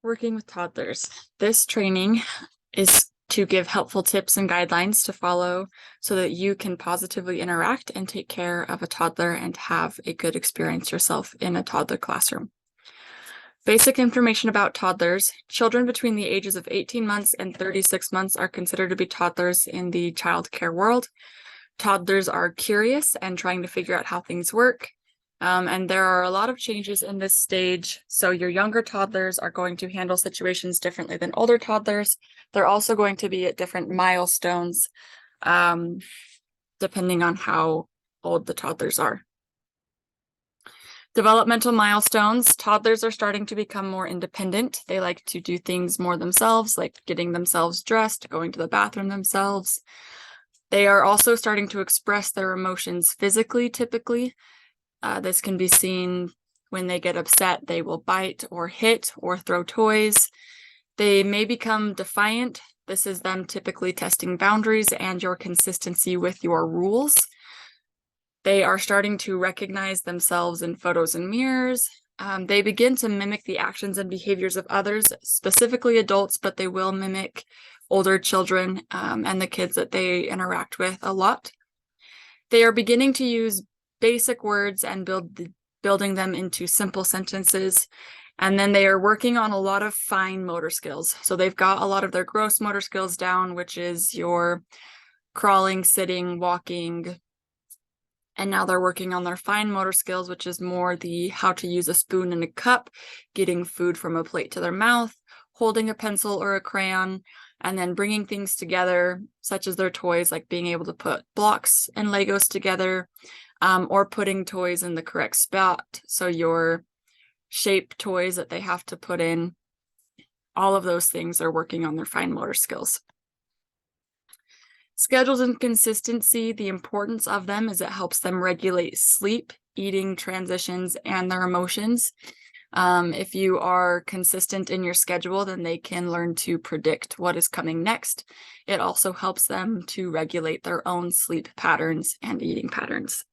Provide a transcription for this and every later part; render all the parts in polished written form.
working with toddlers. This training is to give helpful tips and guidelines to follow so that you can positively interact and take care of a toddler and have a good experience yourself in a toddler classroom. Basic information about toddlers. Children between the ages of 18 months and 36 months are considered to be toddlers in the child care world. Toddlers are curious and trying to figure out how things work. And there are a lot of changes in this stage. So your younger toddlers are going to handle situations differently than older toddlers. They're also going to be at different milestones, depending on how old the toddlers are. Developmental milestones. Toddlers are starting to become more independent. They like to do things more themselves, like getting themselves dressed, going to the bathroom themselves. They are also starting to express their emotions physically, typically. This can be seen when they get upset. They will bite or hit or throw toys. They may become defiant. This is them typically testing boundaries and your consistency with your rules. They are starting to recognize themselves in photos and mirrors. They begin to mimic the actions and behaviors of others, specifically adults, but they will mimic older children and the kids that they interact with a lot. They are beginning to use basic words and building them into simple sentences. And then they are working on a lot of fine motor skills. So they've got a lot of their gross motor skills down, which is your crawling, sitting, walking. And now they're working on their fine motor skills, which is more the how to use a spoon and a cup, getting food from a plate to their mouth, holding a pencil or a crayon, and then bringing things together, such as their toys, like being able to put blocks and Legos together, or putting toys in the correct spot. So your shape toys that they have to put in, all of those things are working on their fine motor skills. Schedules and consistency, the importance of them is it helps them regulate sleep, eating, transitions, and their emotions. If you are consistent in your schedule, then they can learn to predict what is coming next. It also helps them to regulate their own sleep patterns and eating patterns.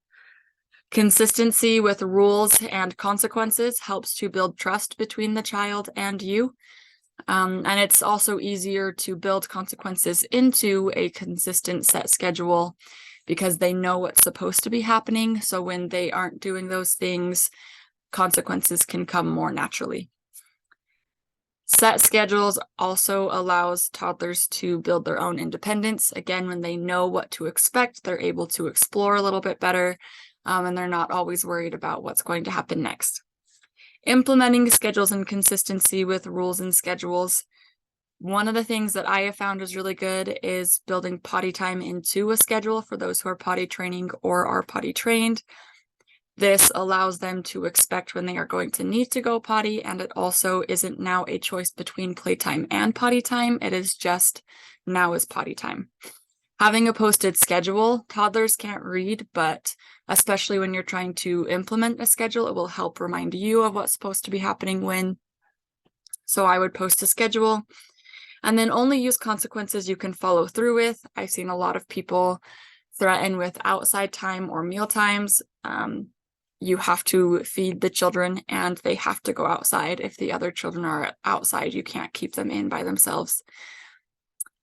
Consistency with rules and consequences helps to build trust between the child and you. And it's also easier to build consequences into a consistent set schedule because they know what's supposed to be happening. So when they aren't doing those things, consequences can come more naturally. Set schedules also allows toddlers to build their own independence. Again, when they know what to expect, they're able to explore a little bit better, and they're not always worried about what's going to happen next. Implementing schedules and consistency with rules and schedules. One of the things that I have found is really good is building potty time into a schedule for those who are potty training or are potty trained. This allows them to expect when they are going to need to go potty, and it also isn't now a choice between playtime and potty time. It is just now is potty time. Having a posted schedule, toddlers can't read, but especially when you're trying to implement a schedule, it will help remind you of what's supposed to be happening when. So I would post a schedule and then only use consequences you can follow through with. I've seen a lot of people threaten with outside time or meal times. You have to feed the children and they have to go outside. If the other children are outside, you can't keep them in by themselves.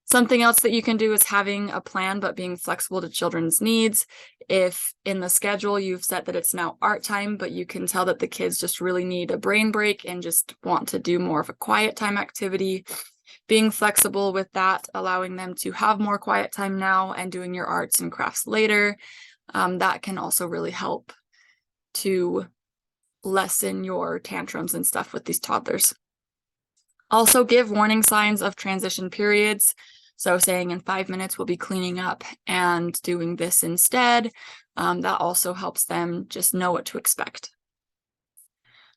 Something else that you can do is having a plan, but being flexible to children's needs. If in the schedule you've set that it's now art time, but you can tell that the kids just really need a brain break and just want to do more of a quiet time activity, being flexible with that, allowing them to have more quiet time now and doing your arts and crafts later. That can also really help to lessen your tantrums and stuff with these toddlers. Also give warning signs of transition periods. So saying in 5 minutes we'll be cleaning up and doing this instead. That also helps them just know what to expect.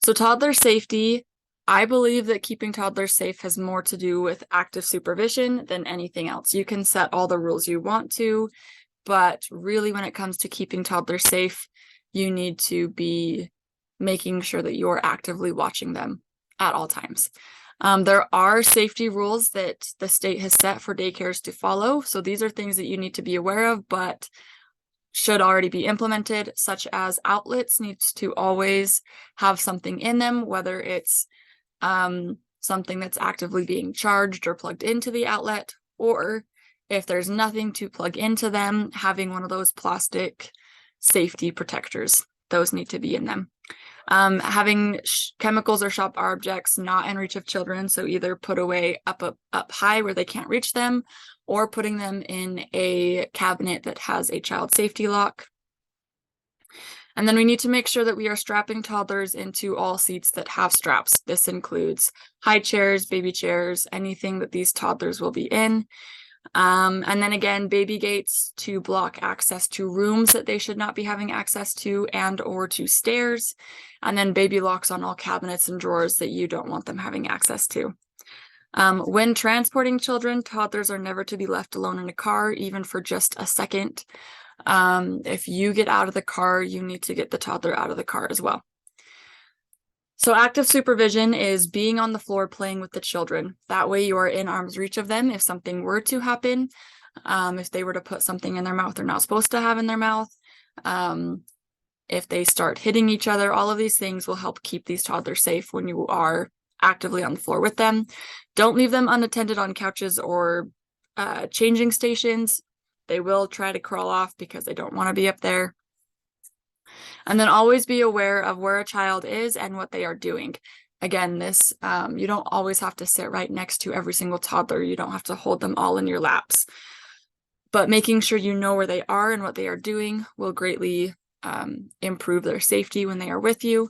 So toddler safety, I believe that keeping toddlers safe has more to do with active supervision than anything else. You can set all the rules you want to, but really when it comes to keeping toddlers safe, you need to be making sure that you're actively watching them at all times. There are safety rules that the state has set for daycares to follow. So these are things that you need to be aware of, but should already be implemented, such as outlets needs to always have something in them, whether it's something that's actively being charged or plugged into the outlet, or if there's nothing to plug into them, having one of those plastic safety protectors. Those need to be in them. Having chemicals or sharp objects not in reach of children, so either put away up high where they can't reach them, or putting them in a cabinet that has a child safety lock. And then we need to make sure that we are strapping toddlers into all seats that have straps. This includes high chairs, baby chairs, anything that these toddlers will be in. And then again, baby gates to block access to rooms that they should not be having access to, and or to stairs. And then baby locks on all cabinets and drawers that you don't want them having access to. When transporting children, toddlers are never to be left alone in a car, even for just a second. If you get out of the car, you need to get the toddler out of the car as well. So active supervision is being on the floor playing with the children. That way you are in arm's reach of them if something were to happen. If they were to put something in their mouth they're not supposed to have in their mouth. If they start hitting each other, all of these things will help keep these toddlers safe when you are actively on the floor with them. Don't leave them unattended on couches or changing stations. They will try to crawl off because they don't want to be up there. And then always be aware of where a child is and what they are doing. Again, this you don't always have to sit right next to every single toddler. You don't have to hold them all in your laps. But making sure you know where they are and what they are doing will greatly improve their safety when they are with you.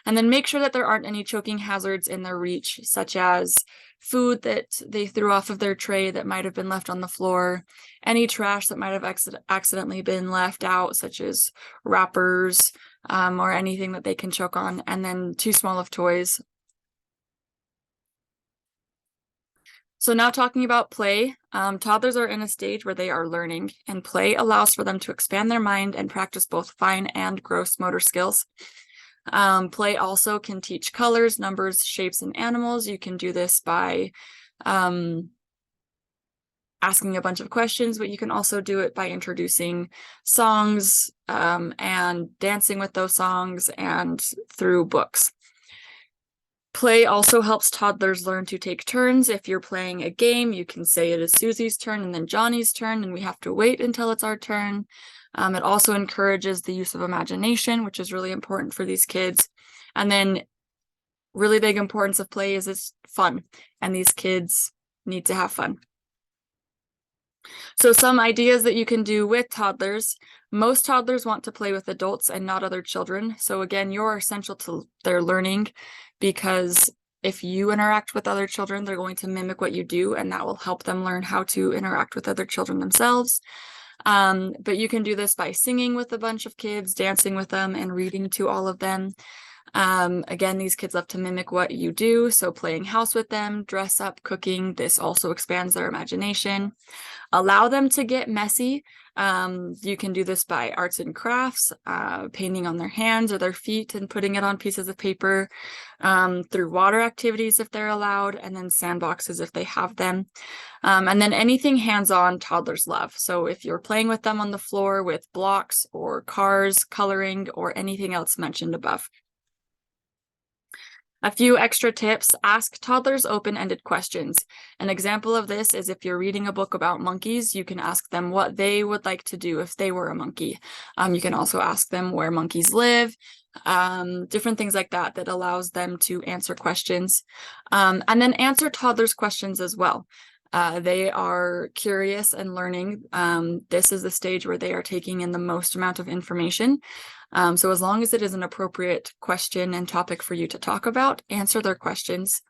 And then make sure that there aren't any choking hazards in their reach, such as food that they threw off of their tray that might have been left on the floor, any trash that might have accidentally been left out, such as wrappers or anything that they can choke on, and then too small of toys. So now talking about play, toddlers are in a stage where they are learning, and play allows for them to expand their mind and practice both fine and gross motor skills. Play also can teach colors, numbers, shapes, and animals. You can do this by asking a bunch of questions, but you can also do it by introducing songs and dancing with those songs and through books. Play also helps toddlers learn to take turns. If you're playing a game, you can say it is Susie's turn and then Johnny's turn, and we have to wait until it's our turn. It also encourages the use of imagination, which is really important for these kids. And then really big importance of play is it's fun, and these kids need to have fun. So some ideas that you can do with toddlers. Most toddlers want to play with adults and not other children. So again, you're essential to their learning, because if you interact with other children, they're going to mimic what you do, and that will help them learn how to interact with other children themselves. But you can do this by singing with a bunch of kids, dancing with them, and reading to all of them. Again, these kids love to mimic what you do, so playing house with them, dress up, cooking, this also expands their imagination. Allow them to get messy. You can do this by arts and crafts, painting on their hands or their feet and putting it on pieces of paper, through water activities if they're allowed, and then sandboxes if they have them. And then anything hands-on toddlers love. So if you're playing with them on the floor with blocks or cars, coloring, or anything else mentioned above. A few extra tips: ask toddlers open-ended questions. An example of this is if you're reading a book about monkeys, you can ask them what they would like to do if they were a monkey. You can also ask them where monkeys live, different things like that, that allows them to answer questions. And then answer toddlers' questions as well. They are curious and learning. This is the stage where they are taking in the most amount of information. So as long as it is an appropriate question and topic for you to talk about, answer their questions.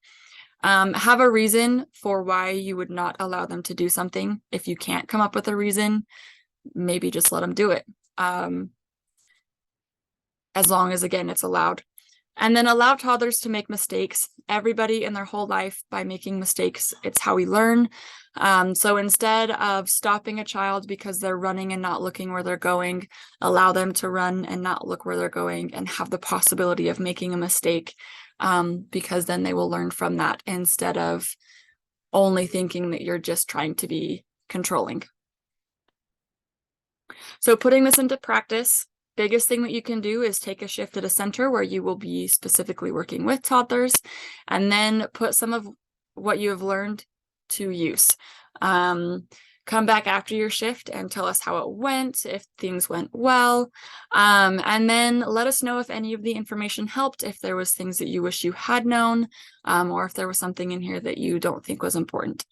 Have a reason for why you would not allow them to do something. If you can't come up with a reason, maybe just let them do it. As long as, again, it's allowed. And then allow toddlers to make mistakes. Everybody in their whole life, by making mistakes, it's how we learn. So instead of stopping a child because they're running and not looking where they're going, allow them to run and not look where they're going and have the possibility of making a mistake, because then they will learn from that instead of only thinking that you're just trying to be controlling. So putting this into practice, biggest thing that you can do is take a shift at a center where you will be specifically working with toddlers, and then put some of what you have learned to use. Come back after your shift and tell us how it went, if things went well, and then let us know if any of the information helped, if there was things that you wish you had known, or if there was something in here that you don't think was important.